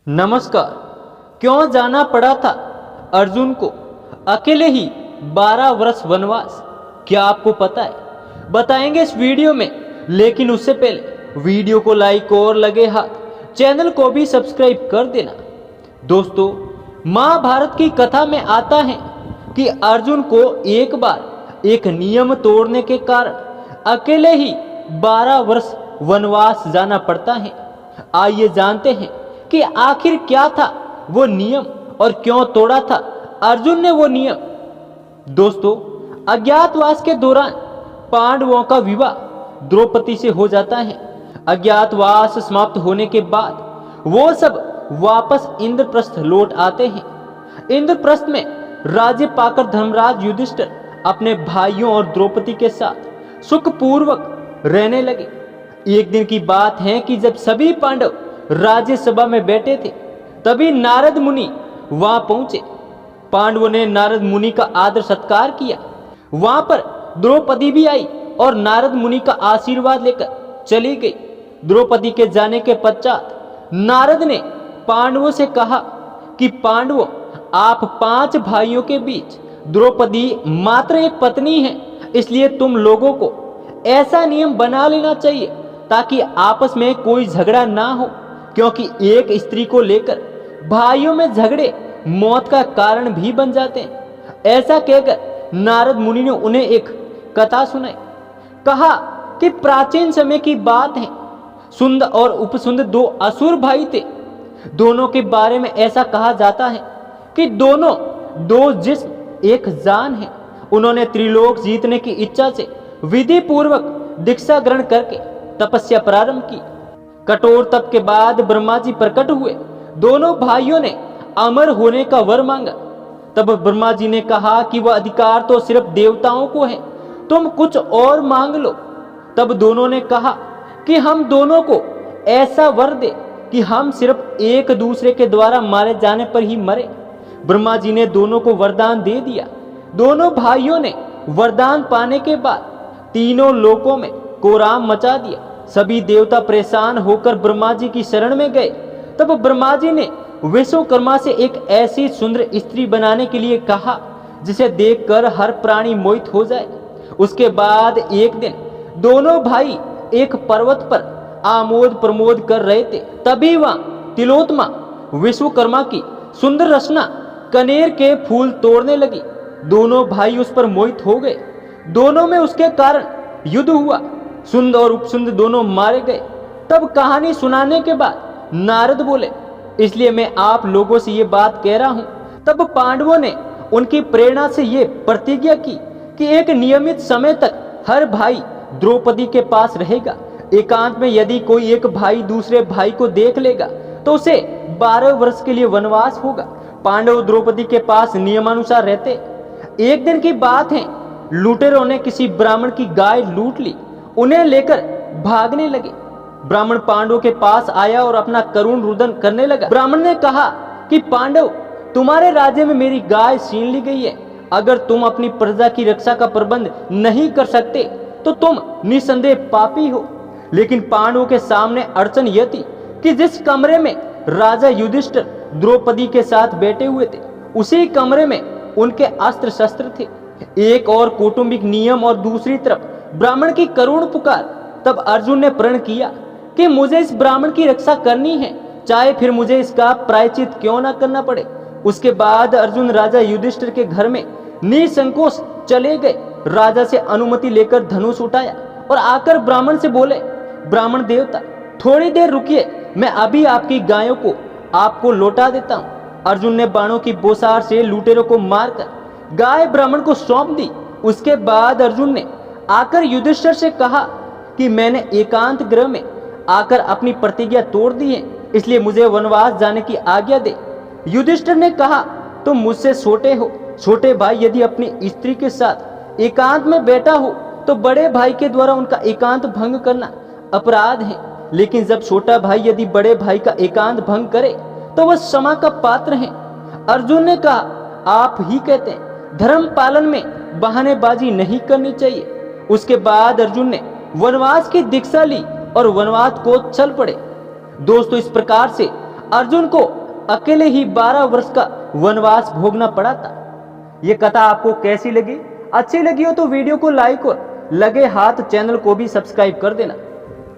नमस्कार। क्यों जाना पड़ा था अर्जुन को अकेले ही 12 वर्ष वनवास? क्या आपको पता है? बताएंगे इस वीडियो में, लेकिन उससे पहले वीडियो को लाइक और लगे हाथ चैनल को भी सब्सक्राइब कर देना। दोस्तों, महाभारत की कथा में आता है कि अर्जुन को एक बार एक नियम तोड़ने के कारण अकेले ही 12 वर्ष वनवास जाना पड़ता है। आइए जानते हैं कि आखिर क्या था वो नियम और क्यों तोड़ा था अर्जुन ने वो नियम। दोस्तों, अज्ञातवास के दौरान पांडवों का विवाह द्रौपदी से हो जाता है। अज्ञातवास समाप्त होने के बाद वो सब वापस इंद्रप्रस्थ लौट आते हैं। इंद्रप्रस्थ में राज्य पाकर धर्मराज युधिष्ठिर अपने भाइयों और द्रौपदी के साथ सुखपूर्वक रहने लगे। एक दिन की बात है कि जब सभी पांडव राज्यसभा में बैठे थे, तभी नारद मुनि वहां पहुंचे। पांडवों ने नारद मुनि का आदर सत्कार किया। वहां पर द्रौपदी भी आई और नारद मुनि का आशीर्वाद लेकर चली गई। द्रौपदी के जाने के पश्चात नारद ने पांडवों से कहा कि पांडवों, आप 5 भाइयों के बीच द्रौपदी मात्र एक पत्नी है, इसलिए तुम लोगों को ऐसा नियम बना लेना चाहिए ताकि आपस में कोई झगड़ा ना हो, क्योंकि एक स्त्री को लेकर भाइयों में झगड़े मौत का कारण भी बन जाते हैं। ऐसा कहकर नारद मुनि ने उन्हें एक कथा सुनाई। कहा कि प्राचीन समय की बात है, सुंद और उपसुंद 2 असुर भाई थे। दोनों के बारे में ऐसा कहा जाता है कि दोनों 2 जिस्म एक जान है। उन्होंने त्रिलोक जीतने की इच्छा से विधि पूर्वक दीक्षा ग्रहण करके तपस्या प्रारंभ की। कठोर तप के बाद ब्रह्मा जी प्रकट हुए। दोनों भाइयों ने अमर होने का वर मांगा। तब ब्रह्मा जी ने कहा कि वह अधिकार तो सिर्फ देवताओं को है, तुम कुछ और मांग लो। तब दोनों ने कहा कि हम दोनों को ऐसा वर दे कि हम सिर्फ एक दूसरे के द्वारा मारे जाने पर ही मरे। ब्रह्मा जी ने दोनों को वरदान दे दिया। दोनों भाइयों ने वरदान पाने के बाद तीनों लोकों में कोहराम मचा दिया। सभी देवता परेशान होकर ब्रह्मा जी की शरण में गए। तब ब्रह्मा जी ने विश्वकर्मा से एक ऐसी सुंदर स्त्री बनाने के लिए कहा जिसे देखकर हर प्राणी मोहित हो जाए। उसके बाद एक दिन दोनों भाई एक पर्वत पर आमोद प्रमोद कर रहे थे। तभी वहां तिलोत्तमा विश्वकर्मा की सुंदर रचना कनेर के फूल तोड़ने लगी। दोनों भाई उस पर मोहित हो गए। दोनों में उसके कारण युद्ध हुआ। सुंद और उपसुंद दोनों मारे गए। तब कहानी सुनाने के बाद नारद बोले, इसलिए मैं आप लोगों से ये बात कह रहा हूं। तब पांडवों ने उनकी प्रेरणा से ये प्रतिज्ञा की कि एक नियमित समय तक हर भाई द्रौपदी के पास रहेगा। एकांत में यदि कोई एक भाई दूसरे भाई को देख लेगा तो उसे 12 वर्ष के लिए वनवास होगा। पांडव द्रौपदी के पास नियमानुसार रहते। एक दिन की बात है, लुटेरों ने किसी ब्राह्मण की गाय लूट ली। उन्हें लेकर भागने लगे। ब्राह्मण पांडवों के पास आया और अपना करुण रुदन करने लगा। ब्राह्मण ने कहा कि पांडव, तुम्हारे राज्य में मेरी गाय छीन ली गई है। अगर तुम अपनी प्रजा की रक्षा का प्रबंध नहीं कर सकते तो तुम निसंदेह पापी हो। लेकिन पांडवों के सामने अड़चन यह थी कि जिस कमरे में राजा युधिष्ठिर द्रौपदी के साथ बैठे हुए थे, उसी कमरे में उनके अस्त्र शस्त्र थे। एक और कौटुंबिक नियम और दूसरी तरफ ब्राह्मण की करुण पुकार। तब अर्जुन ने प्रण किया कि मुझे इस ब्राह्मण की रक्षा करनी है, चाहे फिर मुझे इसका प्रायश्चित क्यों ना करना पड़े। उसके बाद अर्जुन राजा युधिष्ठिर के घर में निसंकोच चले गए। राजा से अनुमति लेकर धनुष उठाया और आकर ब्राह्मण से बोले, ब्राह्मण देवता, थोड़ी देर रुकिए, मैं अभी आपकी गायों को आपको लौटा देता हूँ। अर्जुन ने बाणों की बौछार से लुटेरों को मारकर गाय ब्राह्मण को सौंप दी। उसके बाद अर्जुन ने आकर युधिष्ठिर से कहा कि मैंने एकांत गृह में आकर अपनी प्रतिज्ञा तोड़ दी है, इसलिए मुझे वनवास जाने की आज्ञा दे। युधिष्ठिर ने कहा, तुम मुझसे छोटे हो। छोटे भाई यदि अपनी स्त्री के साथ एकांत में बैठा हो तो बड़े भाई के द्वारा उनका एकांत भंग करना अपराध है। लेकिन जब छोटा भाई यदि बड़े भाई का एकांत भंग करे तो वह क्षमा का पात्र है। अर्जुन ने कहा, आप ही कहते हैं, धर्म पालन में बहानेबाजी नहीं करनी चाहिए। उसके बाद अर्जुन ने वनवास की दीक्षा ली और वनवास को चल पड़े। दोस्तों, इस प्रकार से अर्जुन को अकेले ही 12 वर्ष का वनवास भोगना पड़ा था। ये कथा आपको कैसी लगी? अच्छी लगी हो तो वीडियो को लाइक और लगे हाथ चैनल को भी सब्सक्राइब कर देना।